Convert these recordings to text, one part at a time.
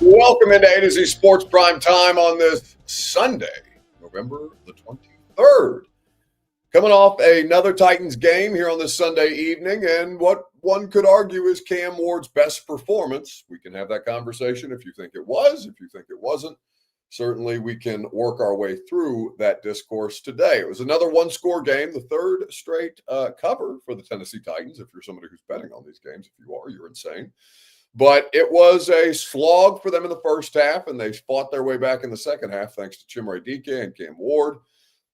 Welcome into A to Z Sports Prime Time on this Sunday, November the 23rd. Coming off another Titans game here on this Sunday evening, and what one could argue is Cam Ward's best performance. We can have that conversation if you think it was, if you think it wasn't. Certainly, we can work our way through that discourse today. It was another one-score game, the third straight cover for the Tennessee Titans. If you're somebody who's betting on these games, if you are, you're insane. But it was a slog for them in the first half, and they fought their way back in the second half thanks to Chimere Dike and Cam Ward,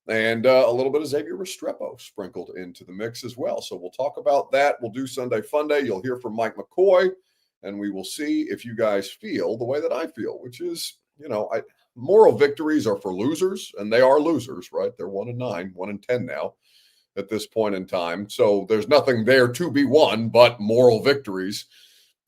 and a little bit of Xavier Restrepo sprinkled into the mix as well. So we'll talk about that. We'll do Sunday Funday. You'll hear from Mike McCoy, and we will see if you guys feel the way that I feel, which is, moral victories are for losers, and they are losers, right? They're 1-9, 1-10 now at this point in time. So there's nothing there to be won but moral victories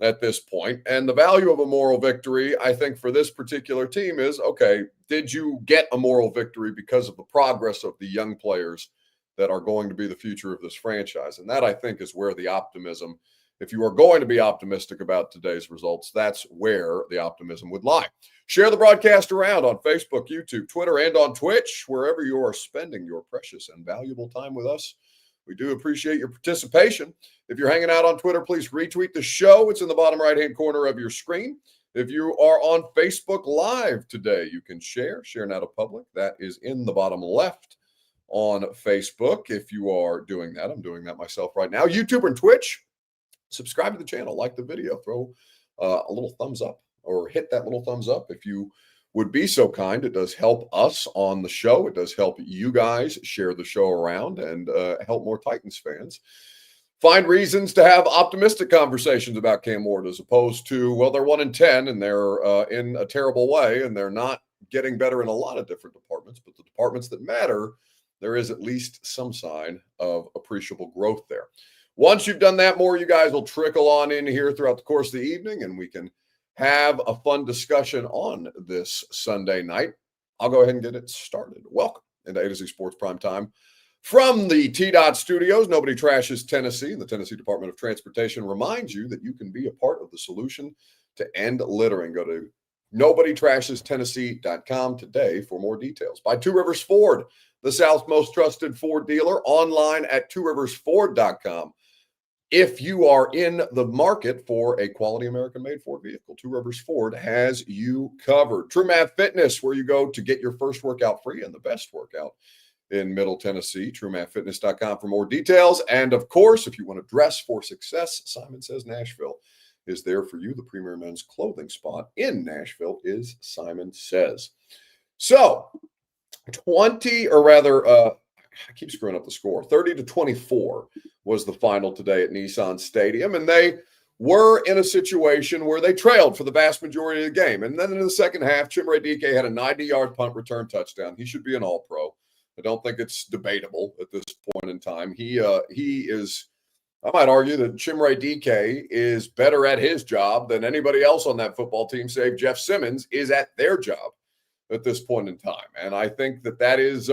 at this point. And the value of a moral victory, I think, for this particular team is, okay, did you get a moral victory because of the progress of the young players that are going to be the future of this franchise? And that, I think, is where the optimism, if you are going to be optimistic about today's results, that's where the optimism would lie. Share the broadcast around on Facebook, YouTube, Twitter, and on Twitch, wherever you are spending your precious and valuable time with us. We do appreciate your participation. If you're hanging out on Twitter, please retweet the show. It's in the bottom right-hand corner of your screen. If you are on Facebook Live today, you can share now to public. That is in the bottom left on Facebook. If you are doing that, I'm doing that myself right now. YouTube and Twitch, subscribe to the channel, like the video, throw a little thumbs up or hit that little thumbs up if you would be so kind. It does help us on the show. It does help you guys share the show around and help more Titans fans find reasons to have optimistic conversations about Cam Ward, as opposed to, well, they're 1-10 and they're in a terrible way and they're not getting better in a lot of different departments. But the departments that matter, there is at least some sign of appreciable growth there. Once you've done that, more you guys will trickle on in here throughout the course of the evening, and we can have a fun discussion on this Sunday night. I'll go ahead and get it started. Welcome into A to Z Sports Prime Time from the T-Dot Studios. Nobody trashes Tennessee. The Tennessee Department of Transportation reminds you that you can be a part of the solution to end littering. Go to nobodytrashestennessee.com today for more details. By Two Rivers Ford, the South's most trusted Ford dealer, online at tworiversford.com. If you are in the market for a quality American-made Ford vehicle, Two Rivers Ford has you covered. True Math Fitness, where you go to get your first workout free and the best workout in Middle Tennessee. TrueMathFitness.com for more details. And, of course, if you want to dress for success, Simon Says Nashville is there for you. The premier men's clothing spot in Nashville is Simon Says. So, I keep screwing up the score. 30-24 was the final today at Nissan Stadium, and they were in a situation where they trailed for the vast majority of the game. And then in the second half, Chimere Dike had a 90-yard punt return touchdown. He should be an all-pro. I don't think it's debatable at this point in time. He is, I might argue that Chimere Dike is better at his job than anybody else on that football team, save Jeff Simmons, is at their job at this point in time. And I think that is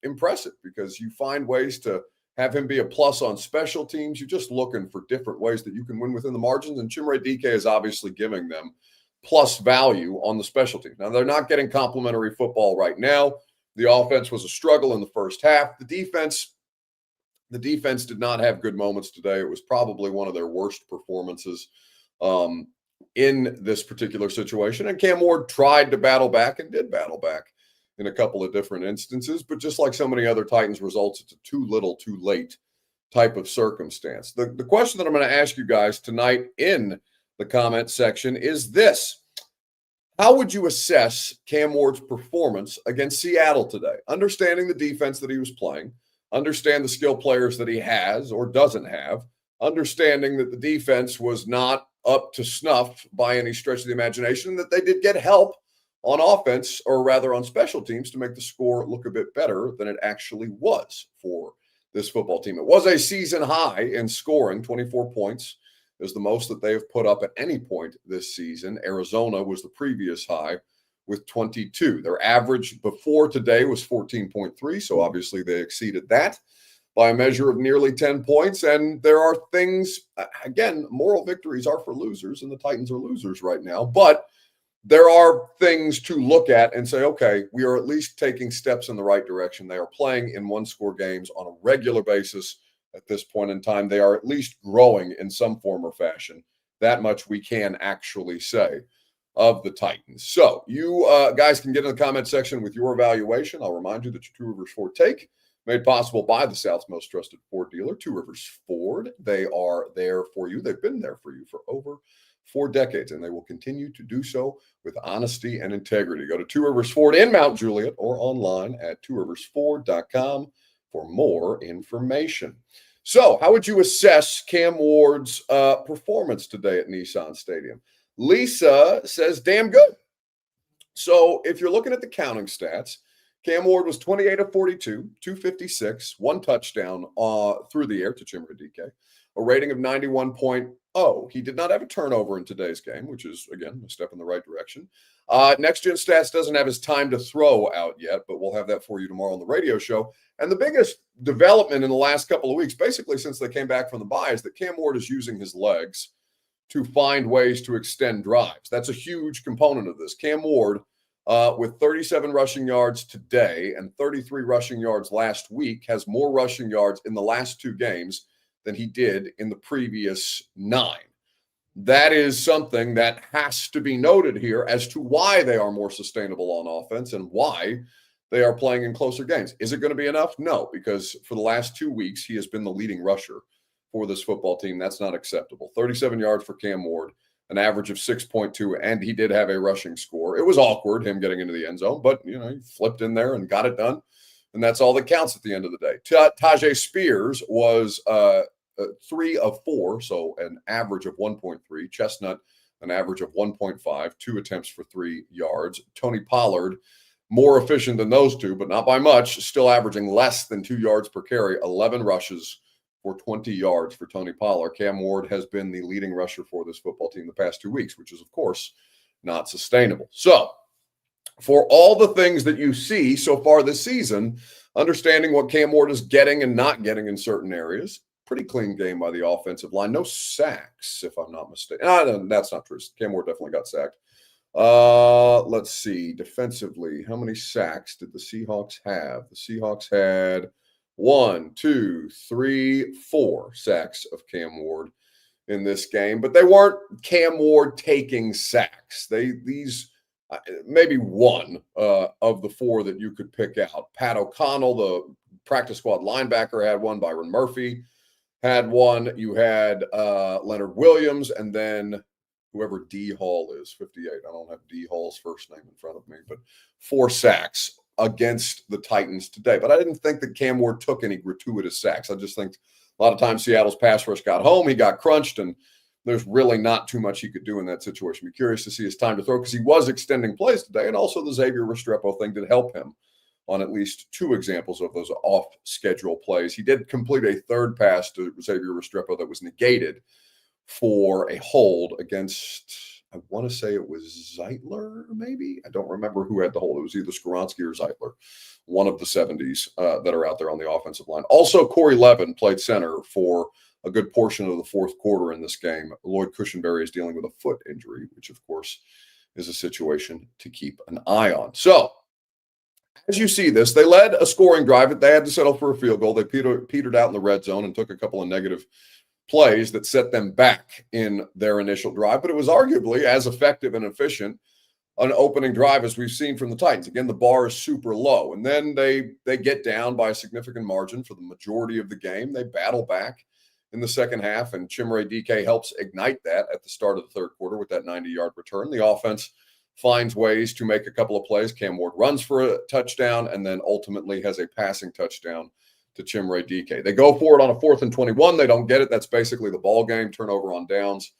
impressive, because you find ways to have him be a plus on special teams. You're just looking for different ways that you can win within the margins, and Chimere Dike is obviously giving them plus value on the special teams. Now, they're not getting complimentary football right now. The offense was a struggle in the first half. The defense did not have good moments today. It was probably one of their worst performances in this particular situation. And Cam Ward tried to battle back and did battle back in a couple of different instances. But just like so many other Titans results, it's a too little, too late type of circumstance. The question that I'm going to ask you guys tonight in the comment section is this: how would you assess Cam Ward's performance against Seattle today? Understanding the defense that he was playing, understand the skill players that he has or doesn't have, understanding that the defense was not up to snuff by any stretch of the imagination, and that they did get help on offense, or rather on special teams, to make the score look a bit better than it actually was for this football team. It was a season high in scoring. 24 points is the most that they have put up at any point this season. Arizona was the previous high with 22. Their average before today was 14.3, so obviously they exceeded that. by a measure of nearly 10 points. And there are things, again, moral victories are for losers, and the Titans are losers right now. But there are things to look at and say, okay, we are at least taking steps in the right direction. They are playing in one-score games on a regular basis at this point in time. They are at least growing in some form or fashion. That much we can actually say of the Titans. So you guys can get in the comment section with your evaluation. I'll remind you that your Two Rivers Ford take, made possible by the South's most trusted Ford dealer, Two Rivers Ford. They are there for you. They've been there for you for over 4 decades, and they will continue to do so with honesty and integrity. Go to Two Rivers Ford in Mount Juliet or online at tworiversford.com for more information. So, how would you assess Cam Ward's performance today at Nissan Stadium? Lisa says, damn good. So, if you're looking at the counting stats, Cam Ward was 28 of 42, 256, 1 touchdown through the air to Chimere DK, a rating of 91.0. He did not have a turnover in today's game, which is, again, a step in the right direction. Next Gen Stats doesn't have his time to throw out yet, but we'll have that for you tomorrow on the radio show. And the biggest development in the last couple of weeks, basically since they came back from the bye, is that Cam Ward is using his legs to find ways to extend drives. That's a huge component of this. Cam Ward, with 37 rushing yards today and 33 rushing yards last week, has more rushing yards in the last 2 games than he did in the previous 9. That is something that has to be noted here as to why they are more sustainable on offense and why they are playing in closer games. Is it going to be enough? No, because for the last 2 weeks, he has been the leading rusher for this football team. That's not acceptable. 37 yards for Cam Ward, an average of 6.2, and he did have a rushing score. It was awkward, him getting into the end zone, but, he flipped in there and got it done, and that's all that counts at the end of the day. Tajay Spears was 3 of 4, so an average of 1.3. Chestnut, an average of 1.5, 2 attempts for 3 yards. Tony Pollard, more efficient than those two, but not by much, still averaging less than 2 yards per carry, 11 rushes for 20 yards for Tony Pollard. Cam Ward has been the leading rusher for this football team the past 2 weeks, which is, of course, not sustainable. So, for all the things that you see so far this season, understanding what Cam Ward is getting and not getting in certain areas, pretty clean game by the offensive line. No sacks, if I'm not mistaken. That's not true. Cam Ward definitely got sacked. Let's see. Defensively, how many sacks did the Seahawks have? The Seahawks had 1, 2, 3, 4 sacks of Cam Ward in this game, but they weren't Cam Ward taking sacks. These maybe one of the 4 that you could pick out. Pat O'Connell, the practice squad linebacker, had one. Byron Murphy had one. You had Leonard Williams, and then whoever D. Hall is, 58. I don't have D. Hall's first name in front of me, but 4 sacks against the Titans today. But I didn't think that Cam Ward took any gratuitous sacks. I just think a lot of times Seattle's pass rush got home, he got crunched, and there's really not too much he could do in that situation. Be curious to see his time to throw because he was extending plays today, and also the Xavier Restrepo thing did help him on at least 2 examples of those off-schedule plays. He did complete a 3rd pass to Xavier Restrepo that was negated for a hold against, I want to say it was Zeitler, maybe? I don't remember who had the hold. It was either Skoronski or Zeitler, one of the 70s that are out there on the offensive line. Also, Corey Levin played center for a good portion of the 4th quarter in this game. Lloyd Cushenberry is dealing with a foot injury, which, of course, is a situation to keep an eye on. So, as you see this, they led a scoring drive. They had to settle for a field goal. They petered out in the red zone and took a couple of negative plays that set them back in their initial drive. But it was arguably as effective and efficient an opening drive as we've seen from the Titans. Again, the bar is super low. And then they get down by a significant margin for the majority of the game. They battle back in the second half, and Chimere DK helps ignite that at the start of the 3rd quarter with that 90-yard return. The offense finds ways to make a couple of plays. Cam Ward runs for a touchdown and then ultimately has a passing touchdown to Chimere DK. They go for it on a 4th and 21. They don't get it. That's basically the ball game, turnover on downs,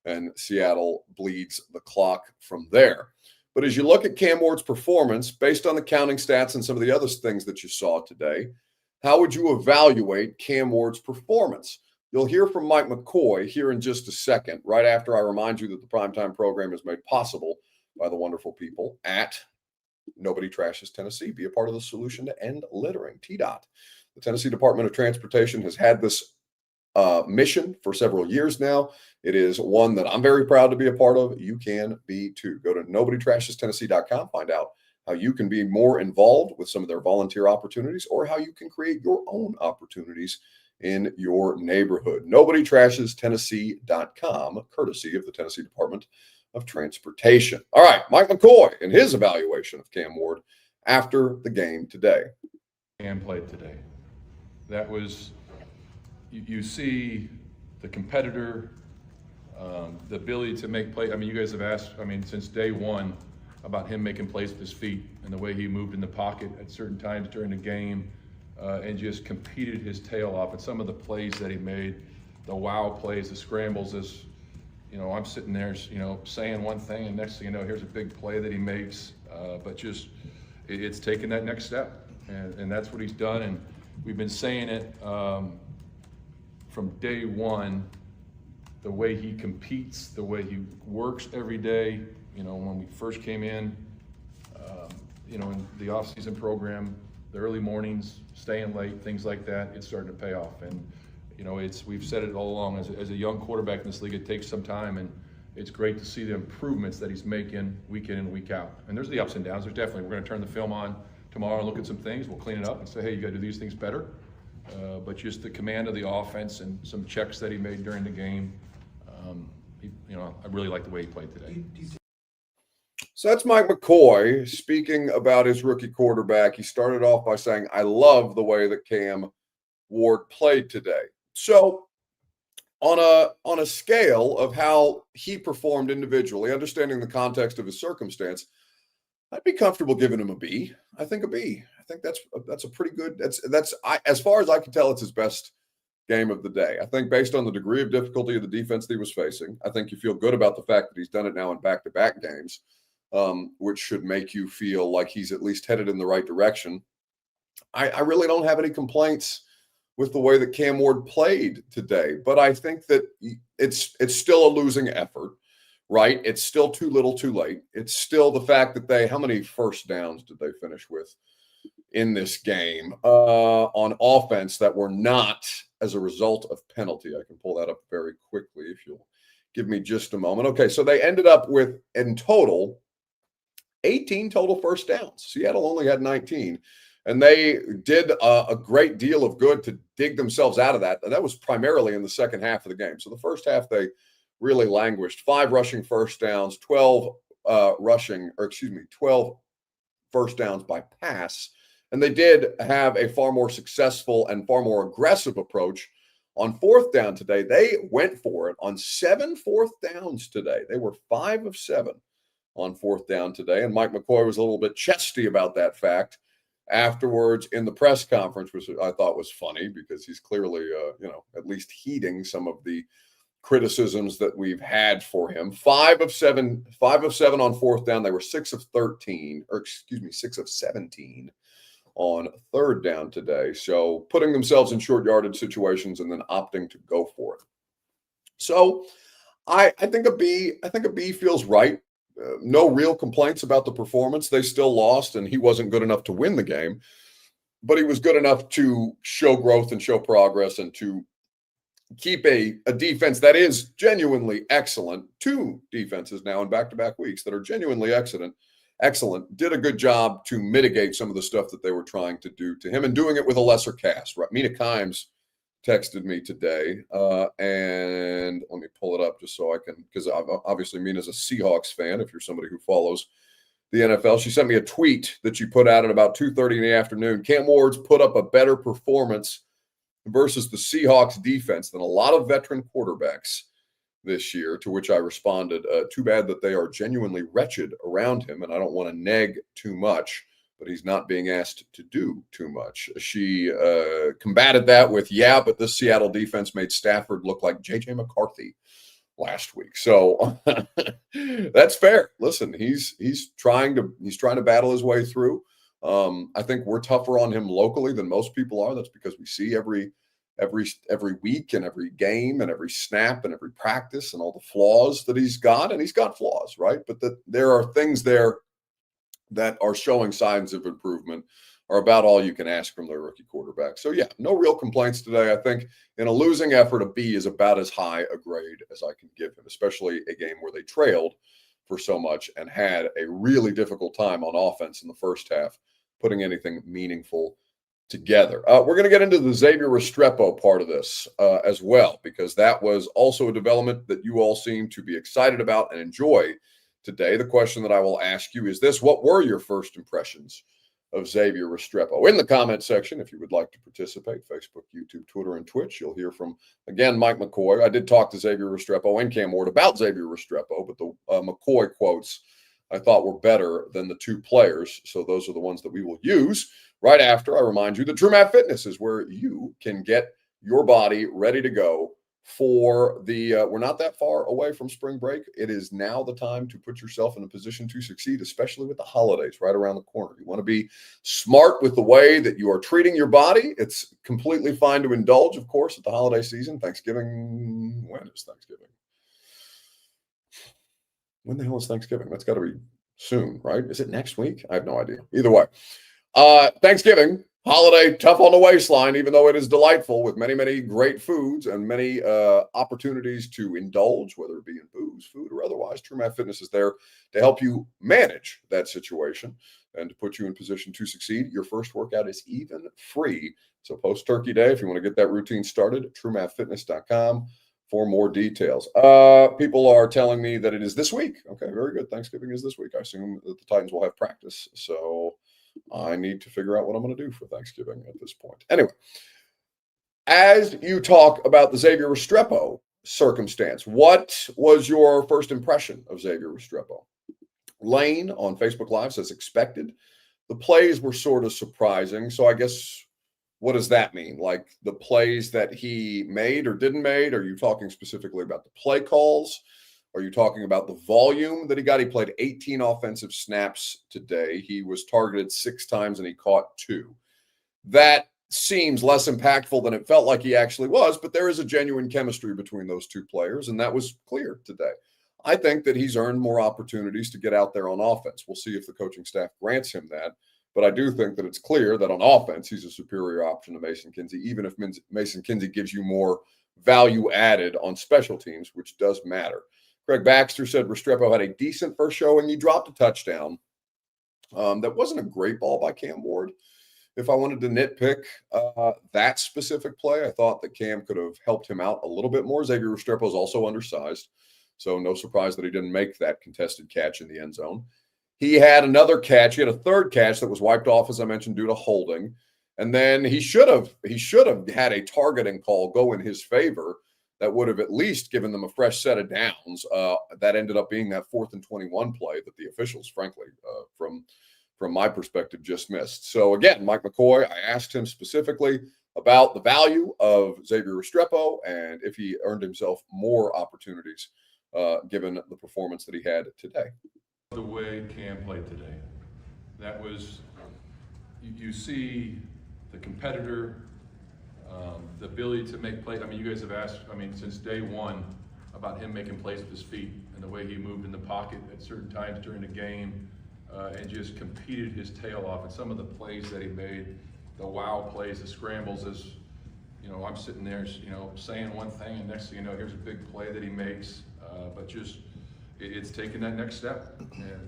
and Seattle bleeds the clock from there. But as you look at Cam Ward's performance, based on the counting stats and some of the other things that you saw today, how would you evaluate Cam Ward's performance? You'll hear from Mike McCoy here in just a second, right after I remind you that the Primetime program is made possible by the wonderful people at Nobody Trashes Tennessee. Be a part of the solution to end littering. TDOT. The Tennessee Department of Transportation has had this mission for several years now. It is one that I'm very proud to be a part of. You can be too. Go to nobodytrashestennessee.com, find out how you can be more involved with some of their volunteer opportunities or how you can create your own opportunities in your neighborhood. Nobodytrashestennessee.com, courtesy of the Tennessee Department of Transportation. All right, Mike McCoy and his evaluation of Cam Ward after the game today. Cam played today. That was, you see the competitor, the ability to make plays. I mean, you guys have asked, since day one about him making plays with his feet and the way he moved in the pocket at certain times during the game and just competed his tail off. And some of the plays that he made, the wow plays, the scrambles, I'm sitting there, saying one thing, and next thing you know, here's a big play that he makes. But just, it's taken that next step, and that's what he's done. And we've been saying it from day one, the way he competes, the way he works every day. When we first came in, in the off-season program, the early mornings, staying late, things like that, it's starting to pay off. And we've said it all along, as a young quarterback in this league, it takes some time, and it's great to see the improvements that he's making week in and week out. And there's the ups and downs. We're going to turn the film on tomorrow and look at some things. We'll clean it up and say, hey, you got to do these things better. But just the command of the offense and some checks that he made during the game, I really like the way he played today. So that's Mike McCoy speaking about his rookie quarterback. He started off by saying, I love the way that Cam Ward played today. So on a scale of how he performed individually, understanding the context of his circumstance, I'd be comfortable giving him a B. I think a B. I think that's a pretty good. As far as I can tell, it's his best game of the day. I think based on the degree of difficulty of the defense that he was facing, I think you feel good about the fact that he's done it now in back-to-back games, which should make you feel like he's at least headed in the right direction. I really don't have any complaints with the way that Cam Ward played today, but I think that it's still a losing effort, right? It's still too little too late. It's still the fact that how many first downs did they finish with in this game on offense that were not as a result of penalty? I can pull that up very quickly if you'll give me just a moment. Okay, so they ended up with, in total, 18 total first downs. Seattle only had 19. And they did a great deal of good to dig themselves out of that. That was primarily in the second half of the game. So the first half, they really languished. 5 rushing first downs, 12 first downs by pass. And they did have a far more successful and far more aggressive approach on fourth down today. They went for it on 7 fourth downs today. They were 5 of 7 on fourth down today. And Mike McCoy was a little bit chesty about that fact afterwards in the press conference, which I thought was funny because he's clearly, at least heeding some of the criticisms that we've had for him. 5 of 7 on fourth down. They were 6 of 17 on third down today. So putting themselves in short yardage situations and then opting to go for it. So I think a B feels right. No real complaints about the performance. They still lost, and he wasn't good enough to win the game, but he was good enough to show growth and show progress and to keep a defense that is genuinely excellent. 2 defenses now in back-to-back weeks that are genuinely excellent, did a good job to mitigate some of the stuff that they were trying to do to him and doing it with a lesser cast. Right? Mina Kimes texted me today, and let me pull it up just so I can, because obviously Mina's a Seahawks fan, if you're somebody who follows the NFL. She sent me a tweet that she put out at about 2:30 in the afternoon. Cam Ward's put up a better performance versus the Seahawks defense than a lot of veteran quarterbacks this year, to which I responded, too bad that they are genuinely wretched around him, and I don't want to neg too much, but he's not being asked to do too much. She combated that with, but this Seattle defense made Stafford look like J.J. McCarthy last week. So that's fair. Listen, he's trying to battle his way through. I think we're tougher on him locally than most people are. That's because we see every week and every game and every snap and every practice and all the flaws that he's got, and he's got flaws, right? But there are things there that are showing signs of improvement. are about all you can ask from their rookie quarterback. So, yeah, no real complaints today. I think in a losing effort, a B is about as high a grade as I can give him, especially a game where they trailed for so much and had a really difficult time on offense in the first half, putting anything meaningful together. We're going to get into the Xavier Restrepo part of this as well, because that was also a development that you all seem to be excited about and enjoy today. The question that I will ask you is this: what were your first impressions of Xavier Restrepo? In the comment section, if you would like to participate, Facebook, YouTube, Twitter, and Twitch. You'll hear from, again, Mike McCoy. I did talk to Xavier Restrepo and Cam Ward about Xavier Restrepo, but the McCoy quotes I thought were better than the two players. So those are the ones that we will use right after I remind you that TrueMath Fitness is where you can get your body ready to go for the we're not that far away from spring break. It is now the time to put yourself in a position to succeed, especially with the holidays right around the corner. You want to be smart with the way that you are treating your body. It's completely fine to indulge, of course, at the holiday season. Thanksgiving, when is Thanksgiving? When the hell is Thanksgiving? That's got to be soon, right? Is it next week? I have no idea. Either way, Thanksgiving holiday, tough on the waistline, even though it is delightful with many, many great foods and many opportunities to indulge, whether it be in booze, food, or otherwise. TrueMath Fitness is there to help you manage that situation and to put you in position to succeed. Your first workout is even free. So post-Turkey Day, if you want to get that routine started, TrueMathFitness.com for more details. People are telling me that it is this week. Okay, very good. Thanksgiving is this week. I assume that the Titans will have practice. So I need to figure out what I'm going to do for Thanksgiving at this point. Anyway, as you talk about the Xavier Restrepo circumstance, what was your first impression of Xavier Restrepo? Lane on Facebook Live says expected. The plays were sort of surprising. So I guess, what does that mean? Like the plays that he made or didn't made? Are you talking specifically about the play calls? Are you talking about the volume that he got? He played 18 offensive snaps today. He was targeted 6 times and he caught 2. That seems less impactful than it felt like he actually was, but there is a genuine chemistry between those two players, and that was clear today. I think that he's earned more opportunities to get out there on offense. We'll see if the coaching staff grants him that. But I do think that it's clear that on offense, he's a superior option to Mason Kinsey, even if Mason Kinsey gives you more value added on special teams, which does matter. Greg Baxter said Restrepo had a decent first showing. He dropped a touchdown. That wasn't a great ball by Cam Ward. If I wanted to nitpick that specific play, I thought that Cam could have helped him out a little bit more. Xavier Restrepo is also undersized, so no surprise that he didn't make that contested catch in the end zone. He had another catch. He had a third catch that was wiped off, as I mentioned, due to holding. And then he should have had a targeting call go in his favor that would have at least given them a fresh set of downs. That ended up being that 4th and 21 play that the officials, frankly, from my perspective, just missed. So again, Mike McCoy, I asked him specifically about the value of Xavier Restrepo and if he earned himself more opportunities given the performance that he had today. The way Cam played today, that was, you see the competitor, the ability to make plays. I mean, you guys have asked, since day one about him making plays with his feet and the way he moved in the pocket at certain times during the game and just competed his tail off. And some of the plays that he made, the wow plays, the scrambles, as I'm sitting there, saying one thing, and next thing you know, here's a big play that he makes. But just, it's taken that next step,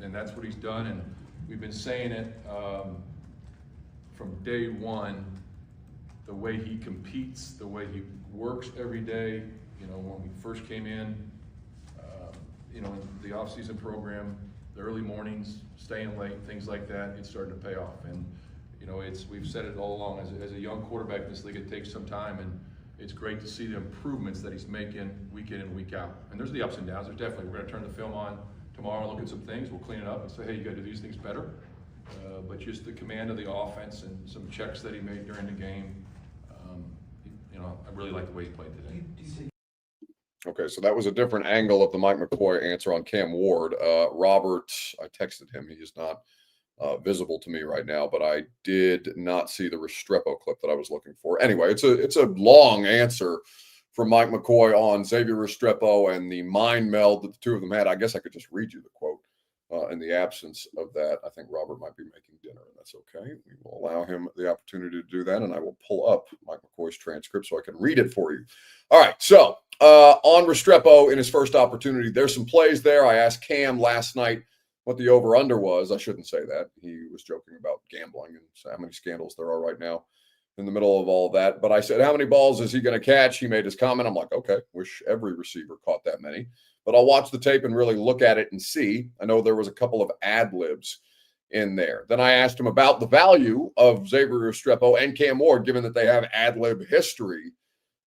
and that's what he's done. And we've been saying it from day one, the way he competes, the way he works every day. When we first came in, in the off-season program, the early mornings, staying late, things like that, it's starting to pay off. And we've said it all along, as a young quarterback in this league, it takes some time, and it's great to see the improvements that he's making week in and week out. And there's the ups and downs. There's definitely, we're going to turn the film on tomorrow and look at some things. We'll clean it up and say, hey, you got to do these things better. But just the command of the offense and some checks that he made during the game, I really like the way he played today. Okay, so that was a different angle of the Mike McCoy answer on Cam Ward. Robert, I texted him. He is not visible to me right now, but I did not see the Restrepo clip that I was looking for. Anyway, it's a long answer from Mike McCoy on Xavier Restrepo and the mind meld that the two of them had. I guess I could just read you the quote In the absence of that, I think Robert might be making dinner, and that's okay. We will allow him the opportunity to do that, and I will pull up Mike McCoy's transcript so I can read it for you. All right, so on Restrepo in his first opportunity, there's some plays there. I asked Cam last night what the over-under was. I shouldn't say that. He was joking about gambling and how many scandals there are right now in the middle of all that. But I said, how many balls is he going to catch? He made his comment. I'm like, okay, wish every receiver caught that many. But I'll watch the tape and really look at it and see. I know there was a couple of ad libs in there. Then I asked him about the value of Xavier Restrepo and Cam Ward, given that they have ad lib history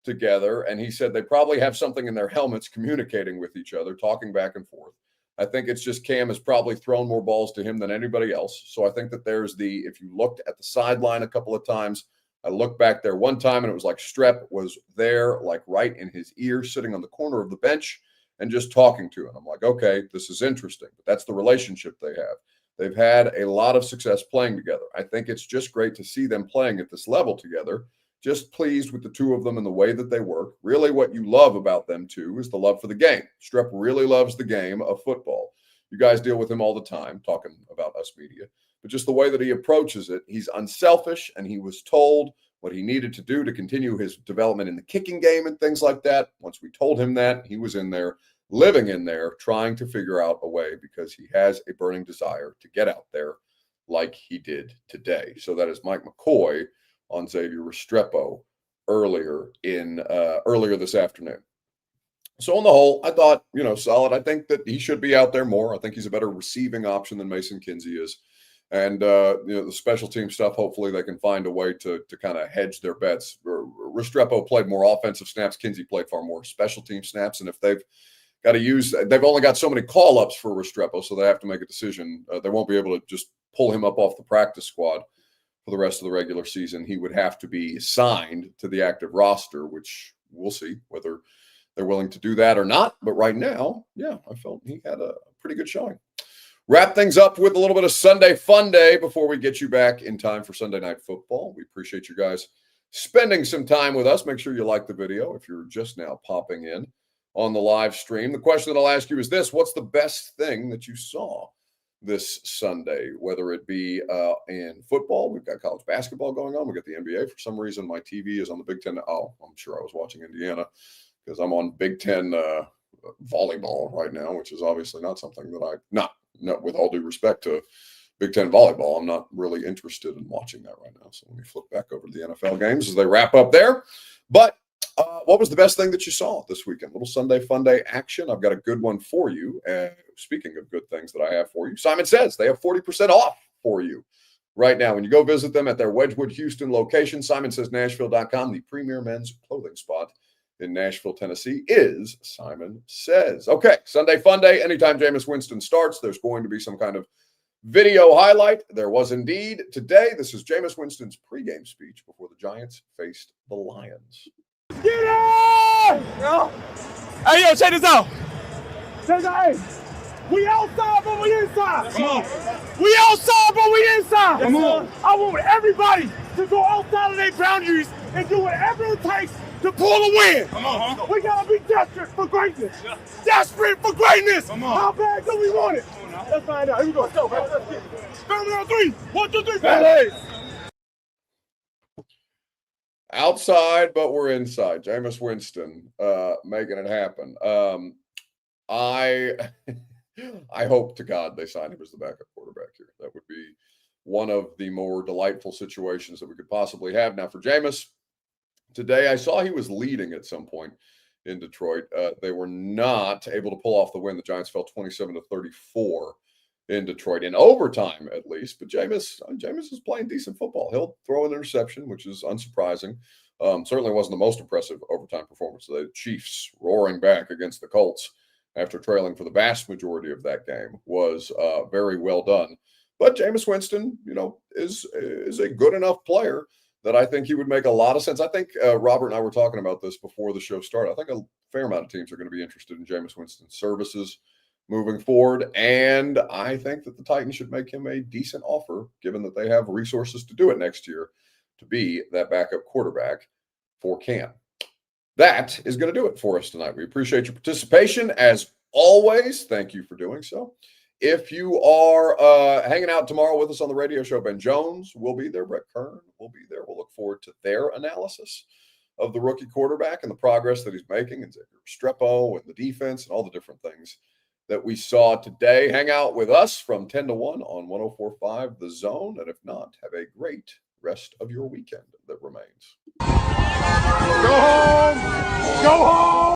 together. And he said they probably have something in their helmets communicating with each other, talking back and forth. I think it's just Cam has probably thrown more balls to him than anybody else. So I think that there's if you looked at the sideline a couple of times, I looked back there one time and it was like Strep was there, like right in his ear, sitting on the corner of the bench and just talking to him. I'm like, okay, this is interesting. But that's the relationship they have. They've had a lot of success playing together. I think it's just great to see them playing at this level together. Just pleased with the two of them and the way that they work. Really what you love about them two is the love for the game. Strep really loves the game of football. You guys deal with him all the time, talking about us media. But just the way that he approaches it, he's unselfish, and he was told what he needed to do to continue his development in the kicking game and things like that. Once we told him that, he was in there, living in there, trying to figure out a way because he has a burning desire to get out there like he did today. So that is Mike McCoy on Xavier Restrepo earlier this afternoon. So on the whole, I thought, solid. I think that he should be out there more. I think he's a better receiving option than Mason Kinsey is. And, the special team stuff, hopefully they can find a way to kind of hedge their bets. Restrepo played more offensive snaps. Kinsey played far more special team snaps. And if they've got to they've only got so many call-ups for Restrepo, so they have to make a decision. They won't be able to just pull him up off the practice squad for the rest of the regular season. He would have to be signed to the active roster, which we'll see whether they're willing to do that or not. But right now, yeah, I felt he had a pretty good showing. Wrap things up with a little bit of Sunday Fun Day before we get you back in time for Sunday Night Football. We appreciate you guys spending some time with us. Make sure you like the video if you're just now popping in on the live stream. The question that I'll ask you is this: what's the best thing that you saw this Sunday, whether it be in football? We've got college basketball going on. We got the NBA. For some reason, my TV is on the Big Ten. Oh, I'm sure I was watching Indiana because I'm on Big Ten volleyball right now, which is obviously not something that not with all due respect to Big Ten volleyball, I'm not really interested in watching that right now. So let me flip back over to the NFL games as they wrap up there. But what was the best thing that you saw this weekend? Little Sunday Fun Day action. I've got a good one for you. Speaking of good things that I have for you, Simon Says they have 40% off for you right now when you go visit them at their Wedgwood, Houston location. SimonSaysNashville.com, the premier men's clothing spot in Nashville, Tennessee, is Simon Says. Okay, Sunday Fun Day. Anytime Jameis Winston starts, there's going to be some kind of video highlight. There was indeed today. This is Jameis Winston's pregame speech before the Giants faced the Lions. Get it! Hey, yo, check this out. Check this out. Hey, we outside, but we inside. Come on. We outside, but we inside. Come on. I want everybody to go outside of their boundaries and do whatever it takes to pull a win. Come on, huh? We gotta be desperate for greatness. Yeah. Desperate for greatness. Come on. How bad do we want it? Let's find out. Here we go. Let's go, man. Let's get it. Family on three. 1, 2, 3. Family. Outside, but we're inside. Jameis Winston making it happen. I hope to God they sign him as the backup quarterback here. That would be one of the more delightful situations that we could possibly have. Now for Jameis, today I saw he was leading at some point in Detroit. They were not able to pull off the win. The Giants fell 27-34 in Detroit in overtime, at least. But Jameis is playing decent football. He'll throw an interception, which is unsurprising. Certainly wasn't the most impressive overtime performance. The Chiefs roaring back against the Colts after trailing for the vast majority of that game was very well done. But Jameis Winston, is a good enough player that I think he would make a lot of sense. I think Robert and I were talking about this before the show started. I think a fair amount of teams are going to be interested in Jameis Winston's services moving forward. And I think that the Titans should make him a decent offer, given that they have resources to do it next year, to be that backup quarterback for Cam. That is going to do it for us tonight. We appreciate your participation as always. Thank you for doing so. If you are hanging out tomorrow with us on the radio show, Ben Jones will be there. Brett Kern will be there. We'll look forward to their analysis of the rookie quarterback and the progress that he's making, and Xavier Restrepo and the defense and all the different things that we saw today. Hang out with us from 10 to 1 on 104.5 The Zone. And if not, have a great rest of your weekend that remains. Go home! Go home!